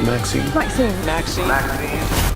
Maxxxine. Maxxxine. Maxxxine. Maxxxine.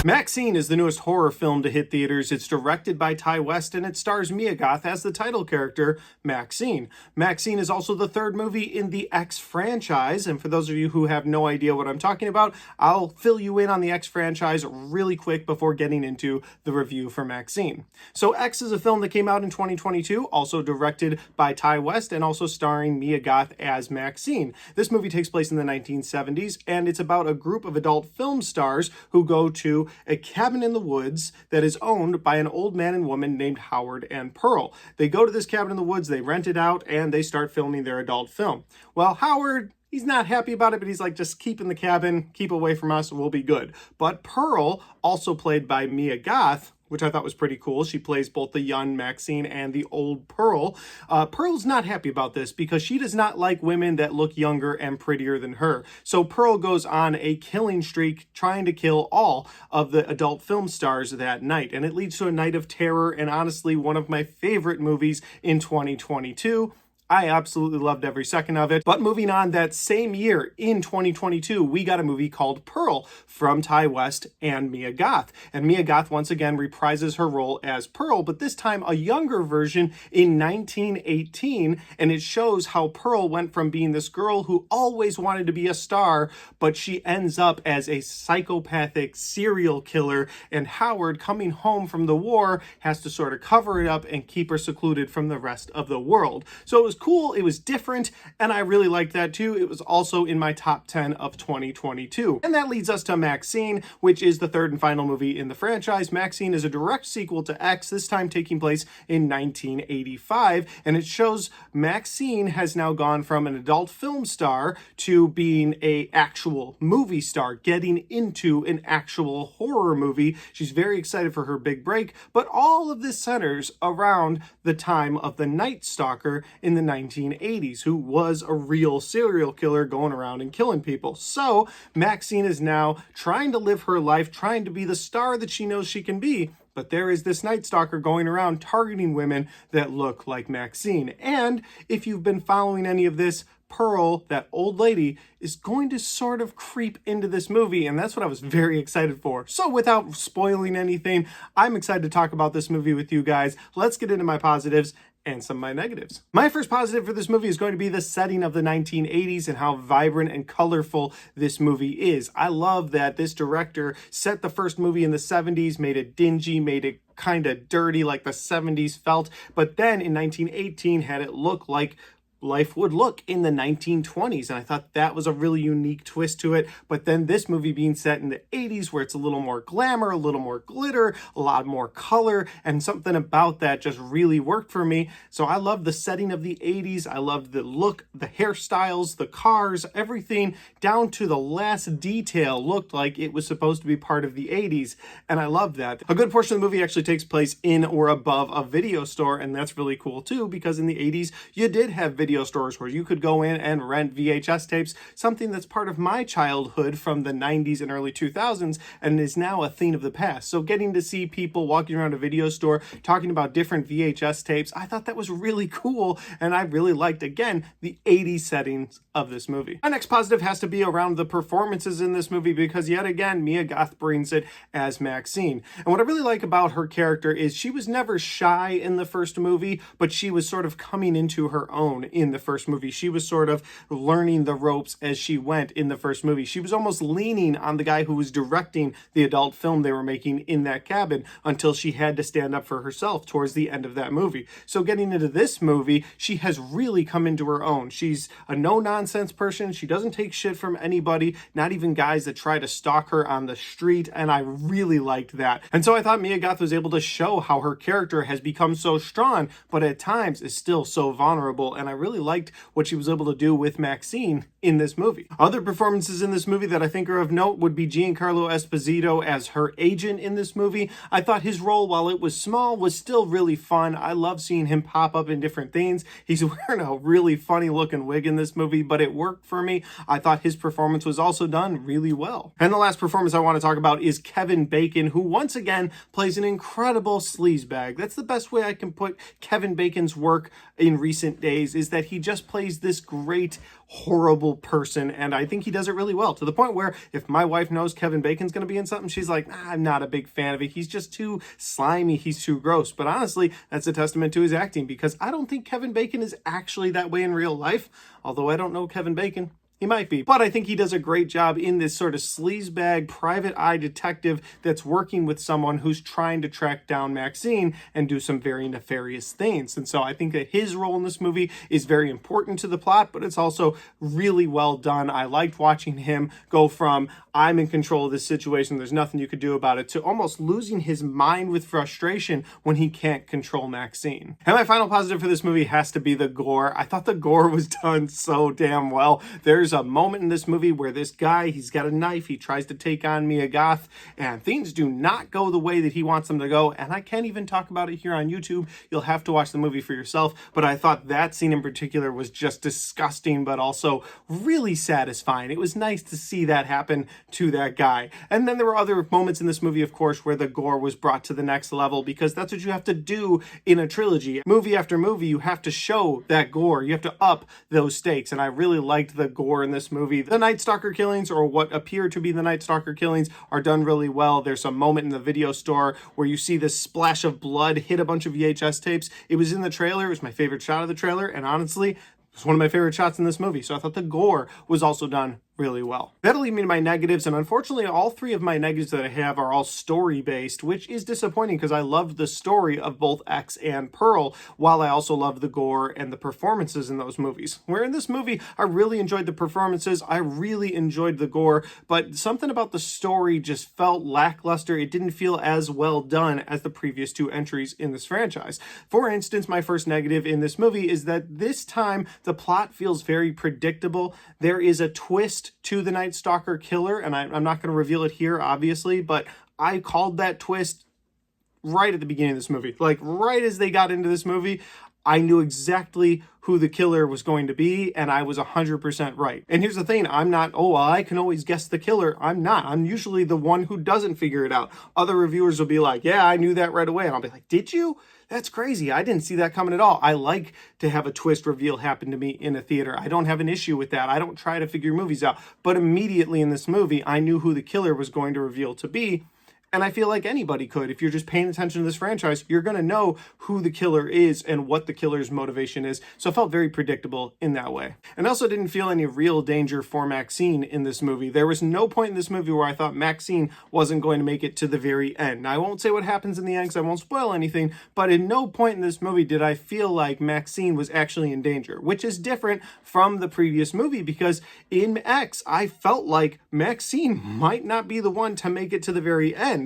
Maxxxine is the newest horror film to hit theaters. It's directed by Ty West and it stars Mia Goth as the title character, Maxxxine. Maxxxine is also the third movie in the X franchise, and for those of you who have no idea what I'm talking about, I'll fill you in on the X franchise really quick before getting into the review for Maxxxine. So X is a film that came out in 2022, also directed by Ty West and also starring Mia Goth as Maxxxine. This movie takes place in the 1970s and it's about a group of adult film stars who go to a cabin in the woods that is owned by an old man and woman named Howard and Pearl. They go to this cabin in the woods, they rent it out, and they start filming their adult film. Well, Howard, he's not happy about it, but he's like, just keep in the cabin, keep away from us, we'll be good. But Pearl, also played by Mia Goth, which I thought was pretty cool. She plays both the young Maxxxine and the old Pearl. Pearl's not happy about this because she does not like women that look younger and prettier than her. So Pearl goes on a killing streak trying to kill all of the adult film stars that night. And it leads to a night of terror and honestly one of my favorite movies in 2022. I absolutely loved every second of it. But moving on, that same year in 2022, we got a movie called Pearl from Ty West and Mia Goth. And Mia Goth once again reprises her role as Pearl, but this time a younger version in 1918. And it shows how Pearl went from being this girl who always wanted to be a star, but she ends up as a psychopathic serial killer. And Howard, coming home from the war, has to sort of cover it up and keep her secluded from the rest of the world. So it was cool, it was different, and I really liked that too. It was also in my top 10 of 2022. And that leads us to Maxxxine, which is the third and final movie in the franchise. Maxxxine is a direct sequel to X, this time taking place in 1985, and it shows Maxxxine has now gone from an adult film star to being an actual movie star, getting into an actual horror movie. She's very excited for her big break, but all of this centers around the time of the Night Stalker in the 1980s, who was a real serial killer going around and killing people. So Maxxxine is now trying to live her life, trying to be the star that she knows she can be, but there is this Night Stalker going around targeting women that look like Maxxxine. And if you've been following any of this, Pearl, that old lady, is going to sort of creep into this movie, and that's what I was very excited for. So without spoiling anything, I'm excited to talk about this movie with you guys. Let's get into my positives and some of my negatives. My first positive for this movie is going to be the setting of the 1980s and how vibrant and colorful this movie is. I love that this director set the first movie in the 70s, made it dingy, made it kind of dirty like the 70s felt, but then in 1918 had it look like life would look in the 1920s, and I thought that was a really unique twist to it. But then this movie being set in the 80s, where it's a little more glamour, a little more glitter, a lot more color, and something about that just really worked for me. So I love the setting of the 80s. I loved the look, the hairstyles, the cars, everything down to the last detail looked like it was supposed to be part of the 80s, and I loved that. A good portion of the movie actually takes place in or above a video store, and that's really cool too, because in the 80s you did have video stores where you could go in and rent VHS tapes, something that's part of my childhood from the 90s and early 2000s and is now a thing of the past. So getting to see people walking around a video store talking about different VHS tapes, I thought that was really cool, and I really liked, again, the 80s settings of this movie. My next positive has to be around the performances in this movie, because yet again, Mia Goth brings it as Maxxxine. And what I really like about her character is she was never shy in the first movie, but she was sort of coming into her own in the first movie. She was sort of learning the ropes as she went in the first movie. She was almost leaning on the guy who was directing the adult film they were making in that cabin until she had to stand up for herself towards the end of that movie. So getting into this movie, she has really come into her own. She's a no-nonsense person. She doesn't take shit from anybody, not even guys that try to stalk her on the street, and I really liked that. And so I thought Mia Goth was able to show how her character has become so strong, but at times is still so vulnerable, and I really really liked what she was able to do with Maxxxine in this movie. Other performances in this movie that I think are of note would be Giancarlo Esposito as her agent in this movie. I thought his role, while it was small, was still really fun. I love seeing him pop up in different things. He's wearing a really funny looking wig in this movie, but it worked for me. I thought his performance was also done really well. And the last performance I want to talk about is Kevin Bacon, who once again plays an incredible sleazebag. That's the best way I can put Kevin Bacon's work in recent days, is that he just plays this great, horrible person, and I think he does it really well, to the point where if my wife knows Kevin Bacon's going to be in something, she's like, I'm not a big fan of it. He's just too slimy. He's too gross. But honestly, that's a testament to his acting, because I don't think Kevin Bacon is actually that way in real life, although I don't know Kevin Bacon. He might be, but I think he does a great job in this sort of sleazebag, private eye detective that's working with someone who's trying to track down Maxxxine and do some very nefarious things. And so I think that his role in this movie is very important to the plot, but it's also really well done. I liked watching him go from, I'm in control of this situation, there's nothing you could do about it, to almost losing his mind with frustration when he can't control Maxxxine. And my final positive for this movie has to be the gore. I thought the gore was done so damn well. There's a moment in this movie where this guy, he's got a knife, he tries to take on Mia Goth, and things do not go the way that he wants them to go, and I can't even talk about it here on YouTube. You'll have to watch the movie for yourself, but I thought that scene in particular was just disgusting, but also really satisfying. It was nice to see that happen to that guy. And then there were other moments in this movie, of course, where the gore was brought to the next level, because that's what you have to do in a trilogy. Movie after movie, you have to show that gore. You have to up those stakes, and I really liked the gore in this movie. The Night Stalker killings, or what appear to be the Night Stalker killings, are done really well. There's a moment in the video store where you see this splash of blood hit a bunch of VHS tapes. It was in the trailer. It was my favorite shot of the trailer, and honestly, it's one of my favorite shots in this movie. So I thought the gore was also done really well. That'll lead me to my negatives, and unfortunately all three of my negatives that I have are all story based, which is disappointing because I loved the story of both X and Pearl, while I also loved the gore and the performances in those movies. Where in this movie I really enjoyed the performances, I really enjoyed the gore, but something about the story just felt lackluster. It didn't feel as well done as the previous two entries in this franchise. For instance, my first negative in this movie is that this time the plot feels very predictable. There is a twist to the Night Stalker killer, and I'm not going to reveal it here, obviously, but I called that twist right at the beginning of this movie. Like, right as they got into this movie, I knew exactly who the killer was going to be, and I was 100% right. And here's the thing, I'm not, oh, well, I can always guess the killer. I'm not. I'm usually the one who doesn't figure it out. Other reviewers will be like, yeah, I knew that right away. And I'll be like, did you? That's crazy. I didn't see that coming at all. I like to have a twist reveal happen to me in a theater. I don't have an issue with that. I don't try to figure movies out. But immediately in this movie, I knew who the killer was going to reveal to be. And I feel like anybody could. If you're just paying attention to this franchise, you're going to know who the killer is and what the killer's motivation is. So it felt very predictable in that way. And I also didn't feel any real danger for Maxxxine in this movie. There was no point in this movie where I thought Maxxxine wasn't going to make it to the very end. Now, I won't say what happens in the end because I won't spoil anything, but in no point in this movie did I feel like Maxxxine was actually in danger, which is different from the previous movie, because in X, I felt like Maxxxine might not be the one to make it to the very end.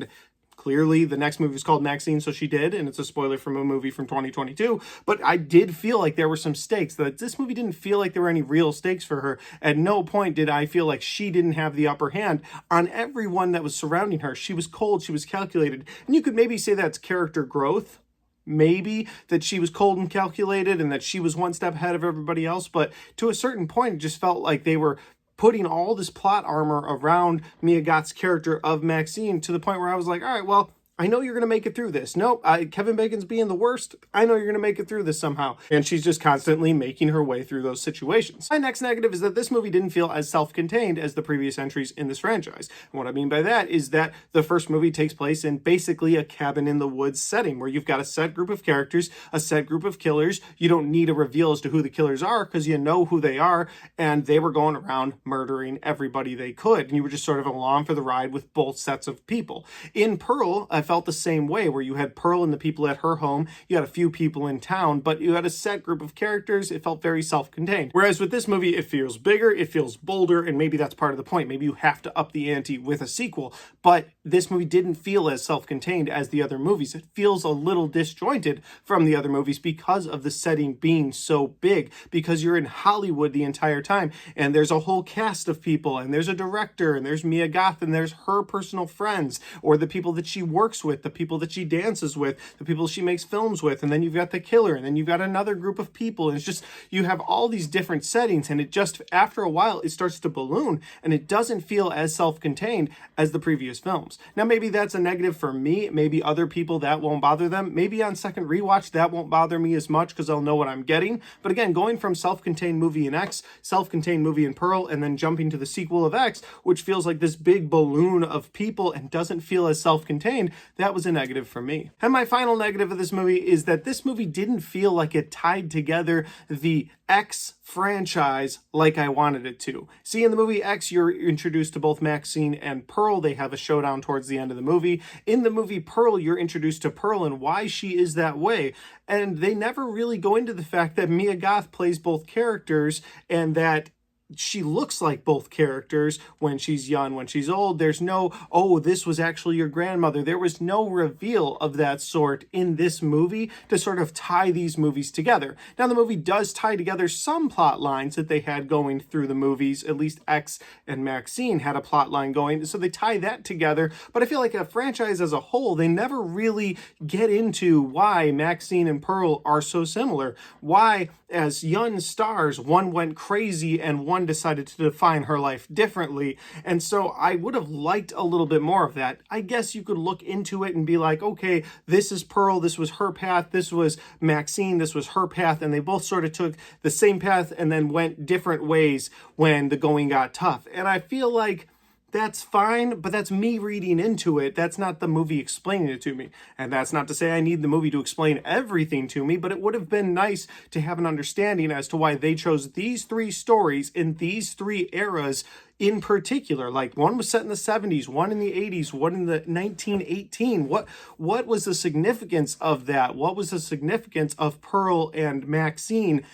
Clearly, the next movie is called Maxxxine, so she did, and it's a spoiler from a movie from 2022, but I did feel like there were some stakes, that this movie didn't feel like there were any real stakes for her. At no point did I feel like she didn't have the upper hand on everyone that was surrounding her. She was cold, she was calculated, and you could maybe say that's character growth. Maybe that she was cold and calculated and that she was one step ahead of everybody else, but to a certain point, it just felt like they were putting all this plot armor around Mia Goth's character of Maxxxine, to the point where I was like, all right, well, I know you're going to make it through this. Nope, Kevin Bacon's being the worst. I know you're going to make it through this somehow. And she's just constantly making her way through those situations. My next negative is that this movie didn't feel as self-contained as the previous entries in this franchise. And what I mean by that is that the first movie takes place in basically a cabin in the woods setting, where you've got a set group of characters, a set group of killers. You don't need a reveal as to who the killers are because you know who they are. And they were going around murdering everybody they could. And you were just sort of along for the ride with both sets of people. In Pearl, felt the same way, where you had Pearl and the people at her home, you had a few people in town, but you had a set group of characters. It felt very self-contained. Whereas with this movie, it feels bigger, it feels bolder, and maybe that's part of the point. Maybe you have to up the ante with a sequel, but this movie didn't feel as self-contained as the other movies. It feels a little disjointed from the other movies because of the setting being so big, because you're in Hollywood the entire time, and there's a whole cast of people, and there's a director, and there's Mia Goth, and there's her personal friends, or the people that she works with, the people that she dances with, the people she makes films with, and then you've got the killer, and then you've got another group of people, and it's just, you have all these different settings, and it just, after a while, it starts to balloon, and it doesn't feel as self-contained as the previous films. Now, maybe that's a negative for me. Maybe other people that won't bother them. Maybe on second rewatch, that won't bother me as much because I'll know what I'm getting. But again, going from self-contained movie in X, self-contained movie in Pearl, and then jumping to the sequel of X, which feels like this big balloon of people and doesn't feel as self-contained, that was a negative for me. And my final negative of this movie is that this movie didn't feel like it tied together the X franchise like I wanted it to. See, in the movie X, you're introduced to both Maxxine and Pearl. They have a showdown towards the end of the movie. In the movie Pearl, you're introduced to Pearl and why she is that way. And they never really go into the fact that Mia Goth plays both characters and that she looks like both characters when she's young, when she's old. There's no, oh, this was actually your grandmother. There was no reveal of that sort in this movie to sort of tie these movies together. Now, the movie does tie together some plot lines that they had going through the movies. At least X and Maxxine had a plot line going, so they tie that together. But I feel like a franchise as a whole, they never really get into why Maxxine and Pearl are so similar. Why, as young stars, one went crazy and one decided to define her life differently. And so I would have liked a little bit more of that. I guess you could look into it and be like, okay, this is Pearl, this was her path, this was Maxxine, this was her path, and they both sort of took the same path and then went different ways when the going got tough. And I feel like that's fine, but that's me reading into it. That's not the movie explaining it to me. And that's not to say I need the movie to explain everything to me, but it would have been nice to have an understanding as to why they chose these three stories in these three eras in particular. Like, one was set in the 70s, one in the 80s, one in the 1918. What was the significance of that? What was the significance of Pearl and Maxxine?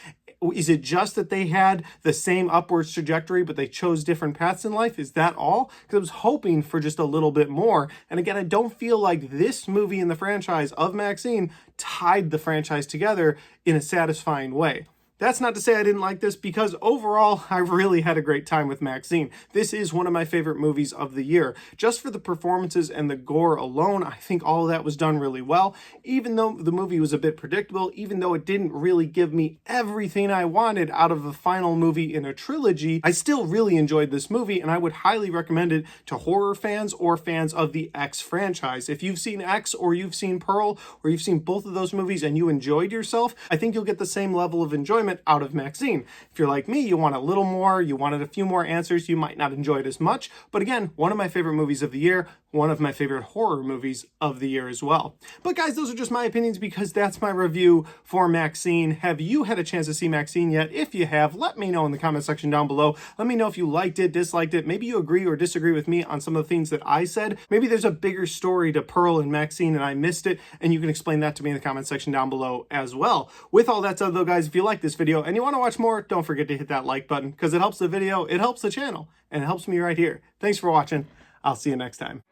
Is it just that they had the same upwards trajectory, but they chose different paths in life? Is that all? Because I was hoping for just a little bit more. And again, I don't feel like this movie in the franchise of Maxxine tied the franchise together in a satisfying way. That's not to say I didn't like this, because overall, I really had a great time with Maxxine. This is one of my favorite movies of the year. Just for the performances and the gore alone, I think all of that was done really well. Even though the movie was a bit predictable, even though it didn't really give me everything I wanted out of the final movie in a trilogy, I still really enjoyed this movie, and I would highly recommend it to horror fans or fans of the X franchise. If you've seen X, or you've seen Pearl, or you've seen both of those movies and you enjoyed yourself, I think you'll get the same level of enjoyment out of Maxxine. If you're like me, you want a little more, you wanted a few more answers, you might not enjoy it as much. But again, one of my favorite movies of the year, one of my favorite horror movies of the year as well. But guys, those are just my opinions because that's my review for Maxxine. Have you had a chance to see Maxxine yet? If you have, let me know in the comment section down below. Let me know if you liked it, disliked it. Maybe you agree or disagree with me on some of the things that I said. Maybe there's a bigger story to Pearl and Maxxine and I missed it, and you can explain that to me in the comment section down below as well. With all that said though, guys, if you like this video and you want to watch more, don't forget to hit that like button because it helps the video, it helps the channel, and it helps me right here. Thanks for watching. I'll see you next time.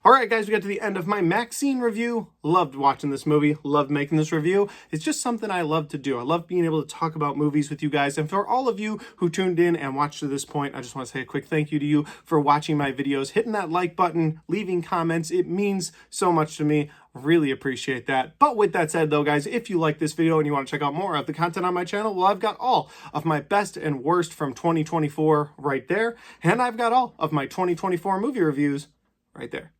Alright guys, we got to the end of my Maxxine review. Loved watching this movie, loved making this review. It's just something I love to do. I love being able to talk about movies with you guys. And for all of you who tuned in and watched to this point, I just want to say a quick thank you to you for watching my videos, hitting that like button, leaving comments. It means so much to me. Really appreciate that. But with that said though, guys, if you like this video and you want to check out more of the content on my channel, well, I've got all of my best and worst from 2024 right there. And I've got all of my 2024 movie reviews right there.